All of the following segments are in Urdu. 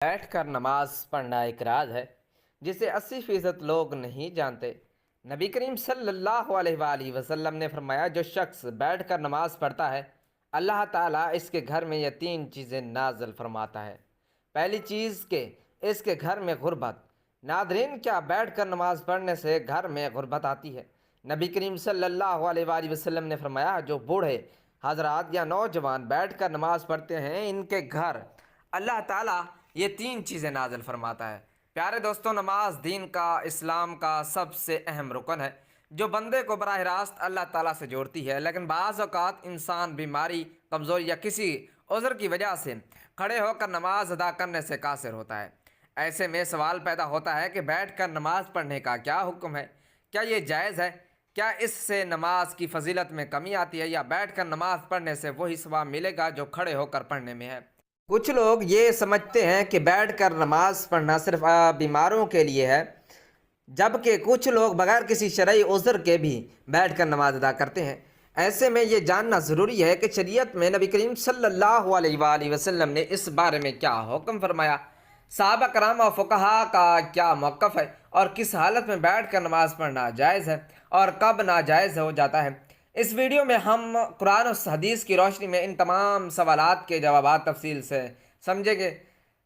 بیٹھ کر نماز پڑھنا ایک راز ہے جسے 80% لوگ نہیں جانتے۔ نبی کریم صلی اللہ علیہ وآلہ وسلم نے فرمایا، جو شخص بیٹھ کر نماز پڑھتا ہے اللہ تعالیٰ اس کے گھر میں یہ 3 چیزیں نازل فرماتا ہے۔ پہلی چیز کہ اس کے گھر میں غربت۔ ناظرین، کیا بیٹھ کر نماز پڑھنے سے گھر میں غربت آتی ہے؟ نبی کریم صلی اللہ علیہ وآلہ وسلم نے فرمایا، جو بوڑھے حضرات یا نوجوان بیٹھ کر نماز پڑھتے ہیں ان کے گھر اللہ تعالیٰ یہ 3 چیزیں نازل فرماتا ہے۔ پیارے دوستوں، نماز دین کا، اسلام کا سب سے اہم رکن ہے جو بندے کو براہ راست اللہ تعالیٰ سے جوڑتی ہے، لیکن بعض اوقات انسان بیماری، کمزوری یا کسی عذر کی وجہ سے کھڑے ہو کر نماز ادا کرنے سے قاصر ہوتا ہے۔ ایسے میں سوال پیدا ہوتا ہے کہ بیٹھ کر نماز پڑھنے کا کیا حکم ہے؟ کیا یہ جائز ہے؟ کیا اس سے نماز کی فضیلت میں کمی آتی ہے، یا بیٹھ کر نماز پڑھنے سے وہی ثواب ملے گا جو کھڑے ہو کر پڑھنے میں ہے؟ کچھ لوگ یہ سمجھتے ہیں کہ بیٹھ کر نماز پڑھنا صرف بیماروں کے لیے ہے، جبکہ کچھ لوگ بغیر کسی شرعی عذر کے بھی بیٹھ کر نماز ادا کرتے ہیں۔ ایسے میں یہ جاننا ضروری ہے کہ شریعت میں نبی کریم صلی اللہ علیہ وآلہ وسلم نے اس بارے میں کیا حکم فرمایا، صحابہ کرام اور فقہا کا کیا موقف ہے، اور کس حالت میں بیٹھ کر نماز پڑھنا جائز ہے اور کب ناجائز ہو جاتا ہے۔ اس ویڈیو میں ہم قرآن و حدیث کی روشنی میں ان تمام سوالات کے جوابات تفصیل سے سمجھیں گے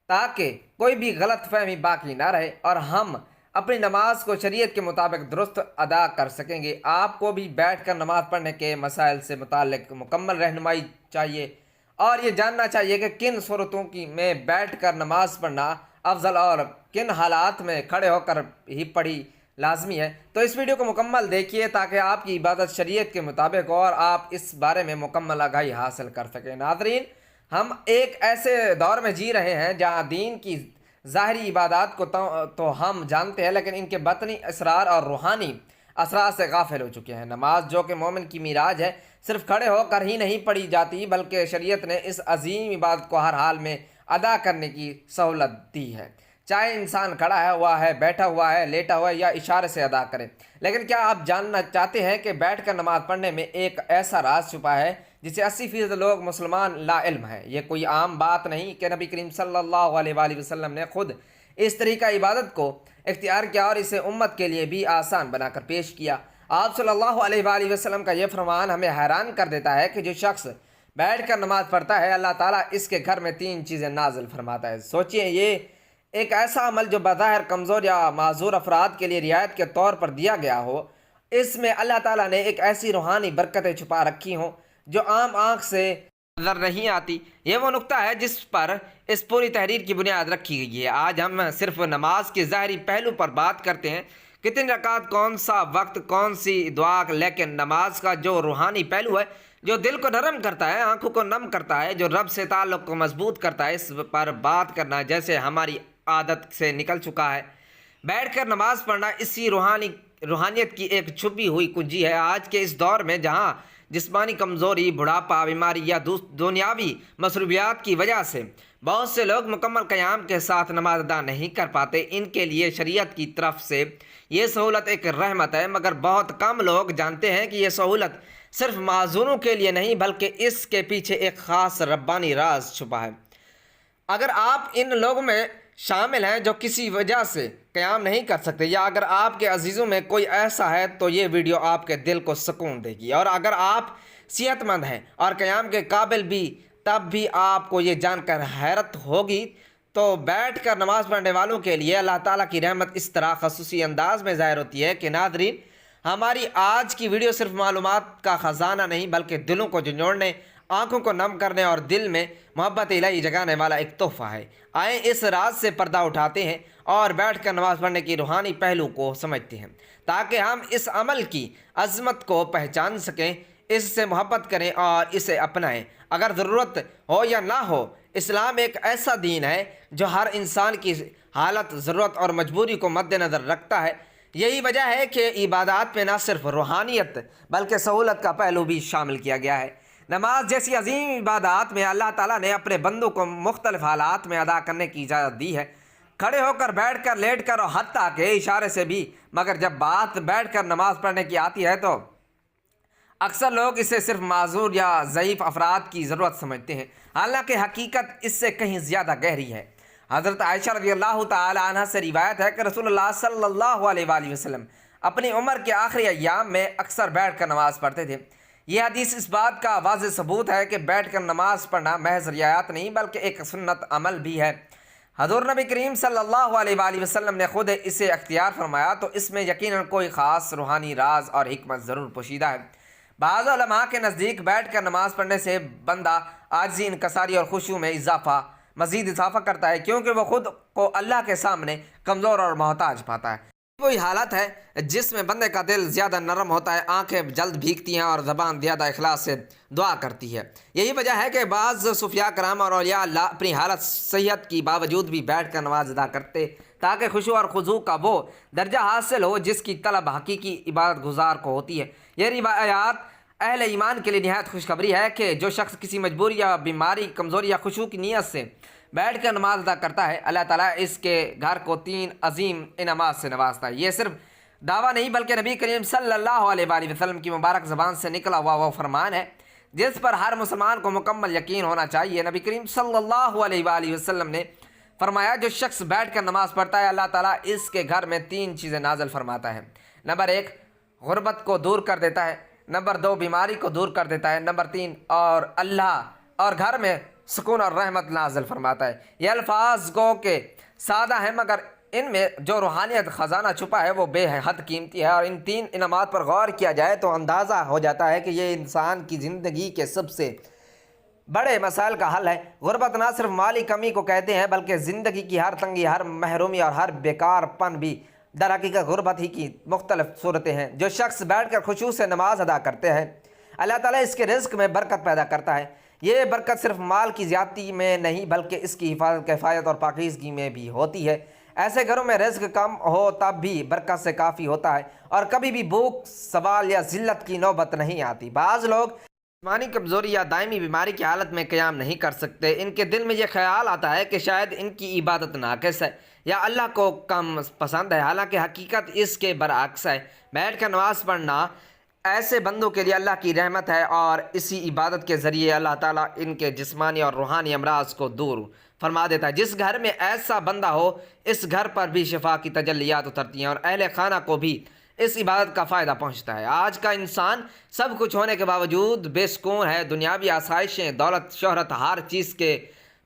تاکہ کوئی بھی غلط فہمی باقی نہ رہے اور ہم اپنی نماز کو شریعت کے مطابق درست ادا کر سکیں گے۔ آپ کو بھی بیٹھ کر نماز پڑھنے کے مسائل سے متعلق مکمل رہنمائی چاہیے اور یہ جاننا چاہیے کہ کن صورتوں میں بیٹھ کر نماز پڑھنا افضل اور کن حالات میں کھڑے ہو کر ہی پڑھی لازمی ہے۔ تو اس ویڈیو کو مکمل دیکھیے تاکہ آپ کی عبادت شریعت کے مطابق ہو اور آپ اس بارے میں مکمل آگاہی حاصل کر سکیں۔ ناظرین، ہم ایک ایسے دور میں جی رہے ہیں جہاں دین کی ظاہری عبادات کو تو ہم جانتے ہیں، لیکن ان کے باطنی اسرار اور روحانی اثرات سے غافل ہو چکے ہیں۔ نماز جو کہ مومن کی معراج ہے، صرف کھڑے ہو کر ہی نہیں پڑھی جاتی بلکہ شریعت نے اس عظیم عبادت کو ہر حال میں ادا کرنے کی سہولت دی ہے، چاہے انسان کھڑا ہوا ہے، بیٹھا ہوا ہے، لیٹا ہوا ہے یا اشارے سے ادا کرے۔ لیکن کیا آپ جاننا چاہتے ہیں کہ بیٹھ کر نماز پڑھنے میں ایک ایسا راز چھپا ہے جسے 80% لوگ مسلمان لا علم ہیں؟ یہ کوئی عام بات نہیں کہ نبی کریم صلی اللہ علیہ وآلہ وسلم نے خود اس طریقہ عبادت کو اختیار کیا اور اسے امت کے لیے بھی آسان بنا کر پیش کیا۔ آپ صلی اللہ علیہ وآلہ وسلم کا یہ فرمان ہمیں حیران کر دیتا ہے کہ جو شخص بیٹھ کر نماز پڑھتا ہے اللہ تعالیٰ اس کے گھر میں 3 چیزیں نازل فرماتا ہے۔ سوچئے، یہ ایک ایسا عمل جو بظاہر کمزور یا معذور افراد کے لیے رعایت کے طور پر دیا گیا ہو، اس میں اللہ تعالیٰ نے ایک ایسی روحانی برکتیں چھپا رکھی ہوں جو عام آنکھ سے نظر نہیں آتی۔ یہ وہ نقطہ ہے جس پر اس پوری تحریر کی بنیاد رکھی گئی ہے۔ آج ہم صرف نماز کے ظاہری پہلو پر بات کرتے ہیں، کتنی رکعت، کون سا وقت، کون سی دعا، لیکن نماز کا جو روحانی پہلو ہے، جو دل کو نرم کرتا ہے، آنکھوں کو نم کرتا ہے، جو رب سے تعلق کو مضبوط کرتا ہے، اس پر بات کرنا جیسے ہماری عادت سے نکل چکا ہے۔ بیٹھ کر نماز پڑھنا اسی روحانیت کی ایک چھپی ہوئی کنجی ہے۔ آج کے اس دور میں جہاں جسمانی کمزوری، بڑھاپا، بیماری یا دنیاوی مصروفیات کی وجہ سے بہت سے لوگ مکمل قیام کے ساتھ نماز ادا نہیں کر پاتے، ان کے لیے شریعت کی طرف سے یہ سہولت ایک رحمت ہے، مگر بہت کم لوگ جانتے ہیں کہ یہ سہولت صرف معذوروں کے لیے نہیں بلکہ اس کے پیچھے ایک خاص ربانی راز چھپا ہے۔ اگر آپ ان لوگوں میں شامل ہیں جو کسی وجہ سے قیام نہیں کر سکتے، یا اگر آپ کے عزیزوں میں کوئی ایسا ہے تو یہ ویڈیو آپ کے دل کو سکون دے گی، اور اگر آپ صحت مند ہیں اور قیام کے قابل بھی، تب بھی آپ کو یہ جان کر حیرت ہوگی۔ تو بیٹھ کر نماز پڑھنے والوں کے لیے اللہ تعالیٰ کی رحمت اس طرح خصوصی انداز میں ظاہر ہوتی ہے کہ ناظرین، ہماری آج کی ویڈیو صرف معلومات کا خزانہ نہیں بلکہ دلوں کو جھنجھوڑنے، آنکھوں کو نم کرنے اور دل میں محبت الہی جگانے والا ایک تحفہ ہے۔ آئیں اس راز سے پردہ اٹھاتے ہیں اور بیٹھ کر نماز پڑھنے کی روحانی پہلو کو سمجھتے ہیں تاکہ ہم اس عمل کی عظمت کو پہچان سکیں، اس سے محبت کریں اور اسے اپنائیں۔ اگر ضرورت ہو یا نہ ہو، اسلام ایک ایسا دین ہے جو ہر انسان کی حالت، ضرورت اور مجبوری کو مد نظر رکھتا ہے۔ یہی وجہ ہے کہ عبادات میں نہ صرف روحانیت بلکہ سہولت کا پہلو بھی شامل کیا گیا ہے۔ نماز جیسی عظیم عبادات میں اللہ تعالیٰ نے اپنے بندوں کو مختلف حالات میں ادا کرنے کی اجازت دی ہے، کھڑے ہو کر، بیٹھ کر، لیٹ کر اور حتیٰ کہ اشارے سے بھی۔ مگر جب بات بیٹھ کر نماز پڑھنے کی آتی ہے تو اکثر لوگ اسے صرف معذور یا ضعیف افراد کی ضرورت سمجھتے ہیں، حالانکہ حقیقت اس سے کہیں زیادہ گہری ہے۔ حضرت عائشہ رضی اللہ تعالی عنہ سے روایت ہے کہ رسول اللہ صلی اللہ علیہ وآلہ وسلم اپنی عمر کے آخری ایام میں اکثر بیٹھ کر نماز پڑھتے تھے۔ یہ حدیث اس بات کا واضح ثبوت ہے کہ بیٹھ کر نماز پڑھنا محض روایات نہیں بلکہ ایک سنت عمل بھی ہے۔ حضور نبی کریم صلی اللہ علیہ وآلہ وسلم نے خود اسے اختیار فرمایا، تو اس میں یقیناً کوئی خاص روحانی راز اور حکمت ضرور پوشیدہ ہے۔ بعض علماء کے نزدیک بیٹھ کر نماز پڑھنے سے بندہ عاجزی، انکساری اور خشوع میں مزید اضافہ کرتا ہے، کیونکہ وہ خود کو اللہ کے سامنے کمزور اور محتاج پاتا ہے۔ وہی حالت ہے جس میں بندے کا دل زیادہ نرم ہوتا ہے، آنکھیں جلد بھیگتی ہیں اور زبان زیادہ اخلاص سے دعا کرتی ہے۔ یہی وجہ ہے کہ بعض صوفیاء کرام اور اولیاء اللہ اپنی حالت صحت کی باوجود بھی بیٹھ کر نماز ادا کرتے تاکہ خشوع اور خضوع کا وہ درجہ حاصل ہو جس کی طلب حقیقی عبادت گزار کو ہوتی ہے۔ یہ روایات اہل ایمان کے لیے نہایت خوشخبری ہے کہ جو شخص کسی مجبوری یا بیماری، کمزوری یا خشوع کی نیت سے بیٹھ کر نماز ادا کرتا ہے، اللہ تعالیٰ اس کے گھر کو 3 عظیم انعامات سے نوازتا ہے۔ یہ صرف دعویٰ نہیں بلکہ نبی کریم صلی اللہ علیہ وآلہ وسلم کی مبارک زبان سے نکلا ہوا وہ فرمان ہے جس پر ہر مسلمان کو مکمل یقین ہونا چاہیے۔ نبی کریم صلی اللہ علیہ وآلہ وسلم نے فرمایا، جو شخص بیٹھ کر نماز پڑھتا ہے اللہ تعالیٰ اس کے گھر میں 3 چیزیں نازل فرماتا ہے۔ نمبر 1 غربت کو دور کر دیتا ہے، نمبر 2 بیماری کو دور کر دیتا ہے، نمبر 3 اور اللہ اور گھر میں سکون اور رحمت نازل فرماتا ہے۔ یہ الفاظ گو کہ سادہ ہیں مگر ان میں جو روحانیت خزانہ چھپا ہے وہ بے حد قیمتی ہے، اور ان 3 انعامات پر غور کیا جائے تو اندازہ ہو جاتا ہے کہ یہ انسان کی زندگی کے سب سے بڑے مسائل کا حل ہے۔ غربت نہ صرف مالی کمی کو کہتے ہیں بلکہ زندگی کی ہر تنگی، ہر محرومی اور ہر بیکار پن بھی در حقیقت غربت ہی کی مختلف صورتیں ہیں۔ جو شخص بیٹھ کر خشوع سے نماز ادا کرتے ہیں اللہ تعالیٰ اس کے رزق میں برکت پیدا کرتا ہے۔ یہ برکت صرف مال کی زیادتی میں نہیں بلکہ اس کی حفاظت، کفایت اور پاکیزگی میں بھی ہوتی ہے۔ ایسے گھروں میں رزق کم ہو تب بھی برکت سے کافی ہوتا ہے اور کبھی بھی بھوک، سوال یا ذلت کی نوبت نہیں آتی۔ بعض لوگ جسمانی کمزوری یا دائمی بیماری کی حالت میں قیام نہیں کر سکتے۔ ان کے دل میں یہ خیال آتا ہے کہ شاید ان کی عبادت ناقص ہے یا اللہ کو کم پسند ہے، حالانکہ حقیقت اس کے برعکس ہے۔ بیٹھ کر نماز پڑھنا ایسے بندوں کے لیے اللہ کی رحمت ہے اور اسی عبادت کے ذریعے اللہ تعالیٰ ان کے جسمانی اور روحانی امراض کو دور فرما دیتا ہے۔ جس گھر میں ایسا بندہ ہو اس گھر پر بھی شفا کی تجلیات اترتی ہیں اور اہل خانہ کو بھی اس عبادت کا فائدہ پہنچتا ہے۔ آج کا انسان سب کچھ ہونے کے باوجود بے سکون ہے، دنیاوی آسائشیں، دولت، شہرت، ہر چیز کے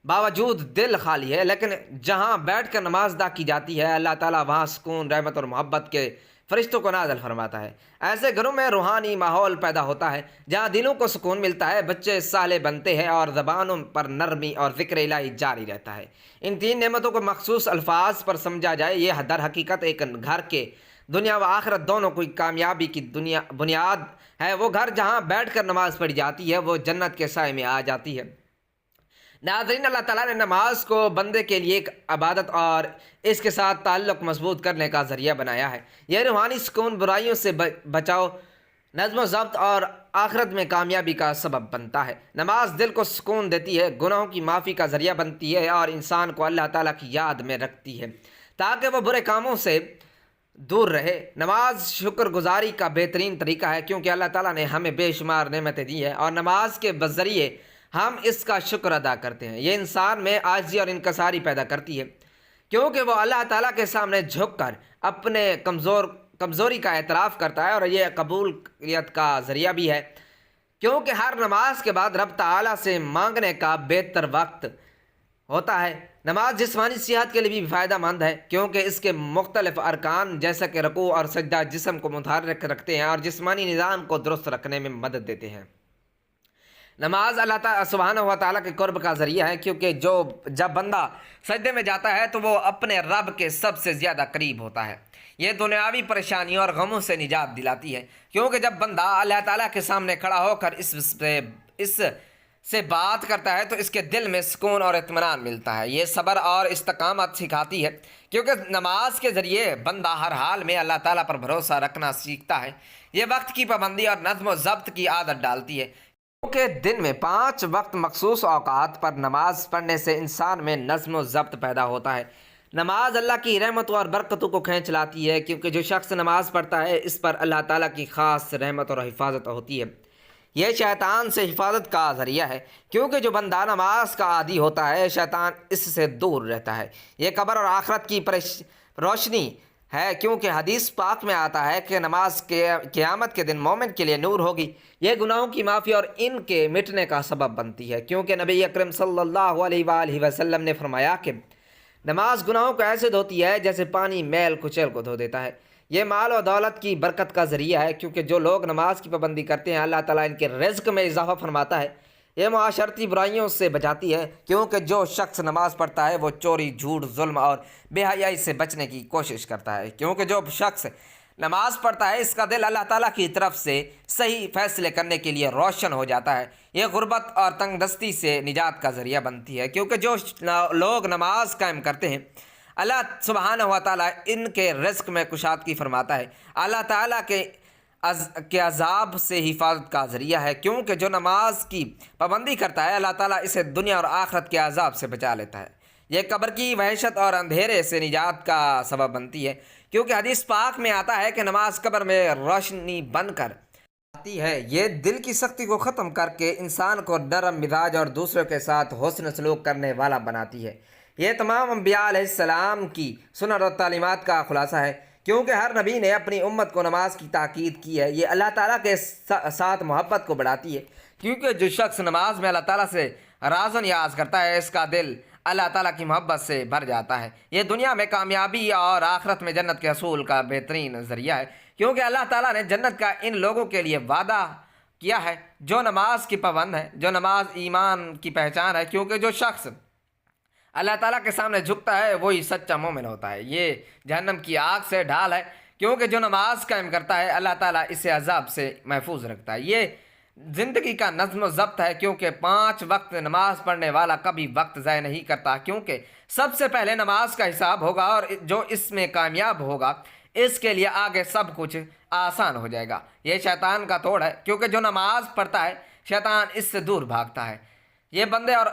باوجود دل خالی ہے، لیکن جہاں بیٹھ کر نماز ادا کی جاتی ہے اللہ تعالیٰ وہاں سکون، رحمت اور محبت کے فرشتوں کو نازل فرماتا ہے۔ ایسے گھروں میں روحانی ماحول پیدا ہوتا ہے جہاں دلوں کو سکون ملتا ہے، بچے صالح بنتے ہیں اور زبانوں پر نرمی اور ذکر الہی جاری رہتا ہے۔ ان 3 نعمتوں کو مخصوص الفاظ پر سمجھا جائے، یہ در حقیقت ایک گھر کے دنیا و آخرت دونوں کی کامیابی کی بنیاد ہے۔ وہ گھر جہاں بیٹھ کر نماز پڑھی جاتی ہے وہ جنت کے سائے میں آ جاتی ہے۔ ناظرین، اللہ تعالیٰ نے نماز کو بندے کے لیے ایک عبادت اور اس کے ساتھ تعلق مضبوط کرنے کا ذریعہ بنایا ہے۔ یہ روحانی سکون، برائیوں سے بچاؤ، نظم و ضبط اور آخرت میں کامیابی کا سبب بنتا ہے۔ نماز دل کو سکون دیتی ہے، گناہوں کی معافی کا ذریعہ بنتی ہے اور انسان کو اللہ تعالیٰ کی یاد میں رکھتی ہے تاکہ وہ برے کاموں سے دور رہے۔ نماز شکر گزاری کا بہترین طریقہ ہے کیونکہ اللہ تعالیٰ نے ہمیں بے شمار نعمتیں دی ہیں اور نماز کے بذریعے ہم اس کا شکر ادا کرتے ہیں۔ یہ انسان میں عاجزی اور انکساری پیدا کرتی ہے کیونکہ وہ اللہ تعالیٰ کے سامنے جھک کر اپنے کمزوری کا اعتراف کرتا ہے، اور یہ قبولیت کا ذریعہ بھی ہے کیونکہ ہر نماز کے بعد رب تعالیٰ سے مانگنے کا بہتر وقت ہوتا ہے۔ نماز جسمانی صحت کے لیے بھی فائدہ مند ہے کیونکہ اس کے مختلف ارکان جیسا کہ رکوع اور سجدہ جسم کو متحرک رکھتے ہیں اور جسمانی نظام کو درست رکھنے میں مدد دیتے ہیں۔ نماز اللہ تعالیٰ سبحانہ و تعالیٰ کے قرب کا ذریعہ ہے کیونکہ جب بندہ سجدے میں جاتا ہے تو وہ اپنے رب کے سب سے زیادہ قریب ہوتا ہے۔ یہ دنیاوی پریشانیوں اور غموں سے نجات دلاتی ہے کیونکہ جب بندہ اللہ تعالیٰ کے سامنے کھڑا ہو کر اس سے بات کرتا ہے تو اس کے دل میں سکون اور اطمینان ملتا ہے۔ یہ صبر اور استقامت سکھاتی ہے کیونکہ نماز کے ذریعے بندہ ہر حال میں اللہ تعالیٰ پر بھروسہ رکھنا سیکھتا ہے۔ یہ وقت کی پابندی اور نظم و ضبط کی عادت ڈالتی ہے کیونکہ دن میں 5 وقت مخصوص اوقات پر نماز پڑھنے سے انسان میں نظم و ضبط پیدا ہوتا ہے۔ نماز اللہ کی رحمتوں اور برکتوں کو کھینچ لاتی ہے کیونکہ جو شخص نماز پڑھتا ہے اس پر اللہ تعالیٰ کی خاص رحمت اور حفاظت ہوتی ہے۔ یہ شیطان سے حفاظت کا ذریعہ ہے، کیونکہ جو بندہ نماز کا عادی ہوتا ہے شیطان اس سے دور رہتا ہے۔ یہ قبر اور آخرت کی روشنی ہے، کیونکہ حدیث پاک میں آتا ہے کہ نماز قیامت کے دن مومن کے لیے نور ہوگی۔ یہ گناہوں کی معافی اور ان کے مٹنے کا سبب بنتی ہے، کیونکہ نبی اکرم صلی اللہ علیہ وآلہ وسلم نے فرمایا کہ نماز گناہوں کو ایسے دھوتی ہے جیسے پانی میل کچیل کو دھو دیتا ہے۔ یہ مال و دولت کی برکت کا ذریعہ ہے، کیونکہ جو لوگ نماز کی پابندی کرتے ہیں اللہ تعالیٰ ان کے رزق میں اضافہ فرماتا ہے۔ یہ معاشرتی برائیوں سے بچاتی ہے، کیونکہ جو شخص نماز پڑھتا ہے وہ چوری، جھوٹ، ظلم اور بے حیائی سے بچنے کی کوشش کرتا ہے، کیونکہ جو شخص نماز پڑھتا ہے اس کا دل اللہ تعالیٰ کی طرف سے صحیح فیصلے کرنے کے لیے روشن ہو جاتا ہے۔ یہ غربت اور تنگ دستی سے نجات کا ذریعہ بنتی ہے، کیونکہ جو لوگ نماز قائم کرتے ہیں اللہ سبحانہ و تعالیٰ ان کے رزق میں کشادگی فرماتا ہے۔ اللہ تعالیٰ کے عذاب سے حفاظت کا ذریعہ ہے، کیونکہ جو نماز کی پابندی کرتا ہے اللہ تعالیٰ اسے دنیا اور آخرت کے عذاب سے بچا لیتا ہے۔ یہ قبر کی وحشت اور اندھیرے سے نجات کا سبب بنتی ہے، کیونکہ حدیث پاک میں آتا ہے کہ نماز قبر میں روشنی بن کر آتی ہے۔ یہ دل کی سختی کو ختم کر کے انسان کو نرم مزاج اور دوسروں کے ساتھ حسن سلوک کرنے والا بناتی ہے۔ یہ تمام انبیاء علیہ السلام کی سنت اور تعلیمات کا خلاصہ ہے، کیونکہ ہر نبی نے اپنی امت کو نماز کی تاکید کی ہے۔ یہ اللہ تعالیٰ کے ساتھ محبت کو بڑھاتی ہے، کیونکہ جو شخص نماز میں اللہ تعالیٰ سے راز و نیاز کرتا ہے اس کا دل اللہ تعالیٰ کی محبت سے بھر جاتا ہے۔ یہ دنیا میں کامیابی اور آخرت میں جنت کے حصول کا بہترین ذریعہ ہے، کیونکہ اللہ تعالیٰ نے جنت کا ان لوگوں کے لیے وعدہ کیا ہے جو نماز کی پابند ہے۔ جو نماز ایمان کی پہچان ہے، کیونکہ جو شخص اللہ تعالیٰ کے سامنے جھکتا ہے وہی سچا مومن ہوتا ہے۔ یہ جہنم کی آگ سے ڈھال ہے، کیونکہ جو نماز قائم کرتا ہے اللہ تعالیٰ اسے عذاب سے محفوظ رکھتا ہے۔ یہ زندگی کا نظم و ضبط ہے، کیونکہ 5 وقت نماز پڑھنے والا کبھی وقت ضائع نہیں کرتا، کیونکہ سب سے پہلے نماز کا حساب ہوگا اور جو اس میں کامیاب ہوگا اس کے لیے آگے سب کچھ آسان ہو جائے گا۔ یہ شیطان کا توڑ ہے، کیونکہ جو نماز پڑھتا ہے شیطان اس سے دور بھاگتا ہے۔ یہ بندے اور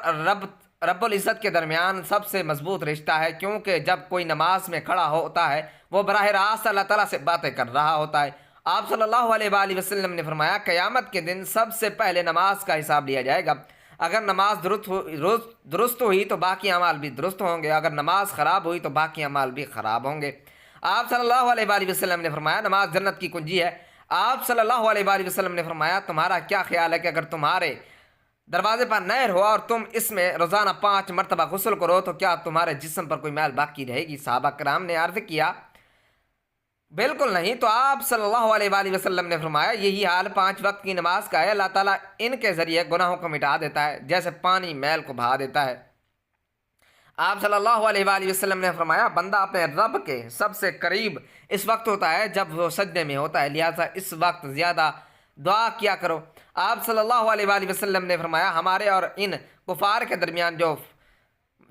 رب العزت کے درمیان سب سے مضبوط رشتہ ہے، کیونکہ جب کوئی نماز میں کھڑا ہوتا ہے وہ براہ راست اللہ تعالیٰ سے باتیں کر رہا ہوتا ہے۔ آپ صلی اللہ علیہ وآلہ وسلم نے فرمایا قیامت کے دن سب سے پہلے نماز کا حساب لیا جائے گا۔ اگر نماز درست ہوئی تو باقی اعمال بھی درست ہوں گے، اگر نماز خراب ہوئی تو باقی اعمال بھی خراب ہوں گے۔ آپ صلی اللہ علیہ وآلہ وسلم نے فرمایا نماز جنت کی کنجی ہے۔ آپ صلی اللہ علیہ وآلہ وسلم نے فرمایا تمہارا کیا خیال ہے کہ اگر تمہارے دروازے پر نہر ہو اور تم اس میں روزانہ 5 مرتبہ غسل کرو تو کیا تمہارے جسم پر کوئی میل باقی رہے گی؟ صحابہ کرام نے عرض کیا بالکل نہیں۔ تو آپ صلی اللہ علیہ وآلہ وسلم نے فرمایا یہی حال 5 وقت کی نماز کا ہے، اللہ تعالیٰ ان کے ذریعے گناہوں کو مٹا دیتا ہے جیسے پانی میل کو بہا دیتا ہے۔ آپ صلی اللہ علیہ وآلہ وسلم نے فرمایا بندہ اپنے رب کے سب سے قریب اس وقت ہوتا ہے جب وہ سجدے میں ہوتا ہے، لہٰذا اس وقت زیادہ دعا کیا کرو۔ آپ صلی اللہ علیہ وآلہ وسلم نے فرمایا ہمارے اور ان کفار کے درمیان جو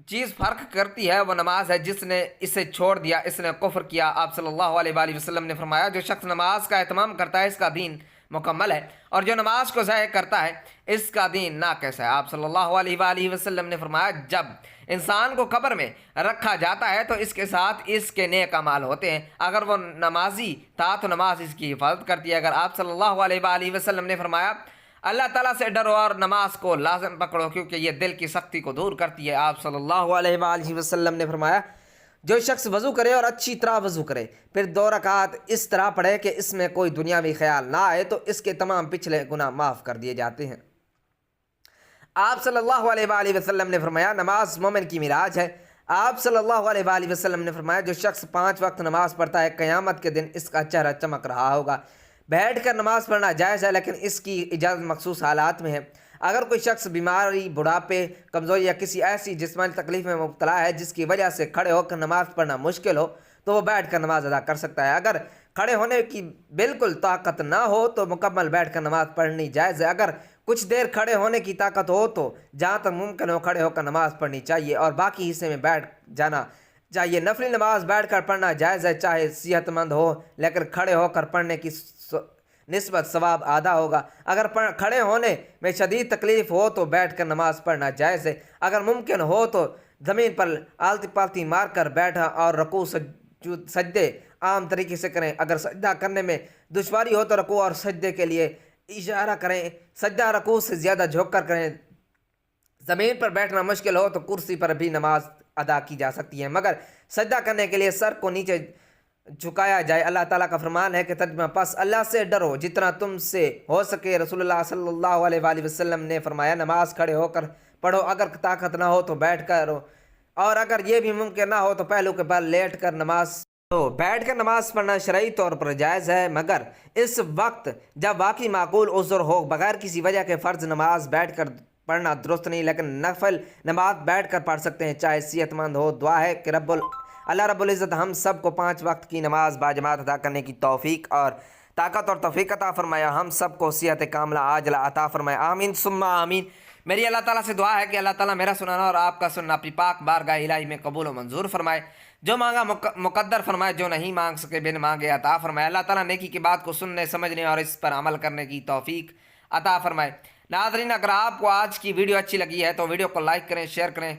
چیز فرق کرتی ہے وہ نماز ہے، جس نے اسے چھوڑ دیا اس نے کفر کیا۔ آپ صلی اللہ علیہ وآلہ وسلم نے فرمایا جو شخص نماز کا اہتمام کرتا ہے اس کا دین مکمل ہے، اور جو نماز کو ضائع کرتا ہے اس کا دین ناقص ہے۔ آپ صلی اللہ علیہ وآلہ وسلم نے فرمایا جب انسان کو قبر میں رکھا جاتا ہے تو اس کے ساتھ اس کے نیک اعمال ہوتے ہیں، اگر وہ نمازی تھا تو نماز اس کی حفاظت کرتی ہے۔ اگر آپ صلی اللہ علیہ وآلہ وسلم نے فرمایا اللہ تعالیٰ سے ڈرو اور نماز کو لازم پکڑو کیونکہ یہ دل کی سختی کو دور کرتی ہے۔ آپ صلی اللہ علیہ وآلہ وسلم نے فرمایا جو شخص وضو کرے اور اچھی طرح وضو کرے پھر 2 رکعت اس طرح پڑھے کہ اس میں کوئی دنیاوی خیال نہ آئے تو اس کے تمام پچھلے گناہ معاف کر دیے جاتے ہیں۔ آپ صلی اللہ علیہ وآلہ وسلم نے فرمایا نماز مومن کی معراج ہے۔ آپ صلی اللہ علیہ وآلہ وسلم نے فرمایا جو شخص 5 وقت نماز پڑھتا ہے قیامت کے دن اس کا چہرہ چمک رہا ہوگا۔ بیٹھ کر نماز پڑھنا جائز ہے لیکن اس کی اجازت مخصوص حالات میں ہے۔ اگر کوئی شخص بیماری، بڑھاپے، کمزوری یا کسی ایسی جسمانی تکلیف میں مبتلا ہے جس کی وجہ سے کھڑے ہو کر نماز پڑھنا مشکل ہو تو وہ بیٹھ کر نماز ادا کر سکتا ہے۔ اگر کھڑے ہونے کی بالکل طاقت نہ ہو تو مکمل بیٹھ کر نماز پڑھنی جائز ہے۔ اگر کچھ دیر کھڑے ہونے کی طاقت ہو تو جہاں تک ممکن ہو کھڑے ہو کر نماز پڑھنی چاہیے اور باقی حصے میں بیٹھ جانا چاہیے۔ نفلی نماز بیٹھ کر پڑھنا جائز ہے چاہے صحت مند ہو، لیکن کھڑے ہو کر پڑھنے کی نسبت ثواب آدھا ہوگا۔ اگر کھڑے ہونے میں شدید تکلیف ہو تو بیٹھ کر نماز پڑھنا جائز ہے۔ اگر ممکن ہو تو زمین پر آلتی پالتی مار کر بیٹھا اور رکوع سجدے عام طریقے سے کریں۔ اگر سجدہ کرنے میں دشواری ہو تو رکوع اور سجدے کے لیے اشارہ کریں، سجدہ رکوع سے زیادہ جھک کر کریں۔ زمین پر بیٹھنا مشکل ہو تو کرسی پر بھی نماز ادا کی جا سکتی ہے، مگر سجدہ کرنے کے لیے سر کو نیچے جھکایا جائے۔ اللہ تعالیٰ کا فرمان ہے کہ ترجمہ، پس اللہ سے ڈرو جتنا تم سے ہو سکے۔ رسول اللہ صلی اللہ علیہ وآلہ وسلم نے فرمایا، نماز کھڑے ہو کر پڑھو، اگر طاقت نہ ہو تو بیٹھ کر ہو، اور اگر یہ بھی ممکن نہ ہو تو پہلو کے بل لیٹ کر نماز تو بیٹھ کر نماز پڑھنا شرعی طور پر جائز ہے، مگر اس وقت جب واقعی معقول عذر ہو، بغیر کسی وجہ کے فرض نماز بیٹھ کر پڑھنا درست نہیں، لیکن نفل نماز بیٹھ کر پڑھ سکتے ہیں، چاہے صحت مند ہو۔ دعا ہے کہ اللہ رب العزت ہم سب کو 5 وقت کی نماز باجماعت ادا کرنے کی توفیق اور طاقت اور توفیق عطا فرمایا، ہم سب کو صحت کاملہ عاجلہ عطا فرمایا، آمین ثم آمین۔ میری اللہ تعالیٰ سے دعا ہے کہ اللہ تعالیٰ میرا سنانا اور آپ کا سننا اپنی پاک بارگاہ الہی میں قبول و منظور فرمائے، جو مانگا مقدر فرمائے، جو نہیں مانگ سکے بن مانگے عطا فرمائے۔ اللہ تعالیٰ نیکی کی بات کو سننے، سمجھنے اور اس پر عمل کرنے کی توفیق عطا فرمائے۔ ناظرین، اگر آپ کو آج کی ویڈیو اچھی لگی ہے تو ویڈیو کو لائک کریں، شیئر کریں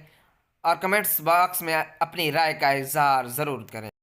اور کمنٹس باکس میں اپنی رائے کا اظہار ضرور کریں۔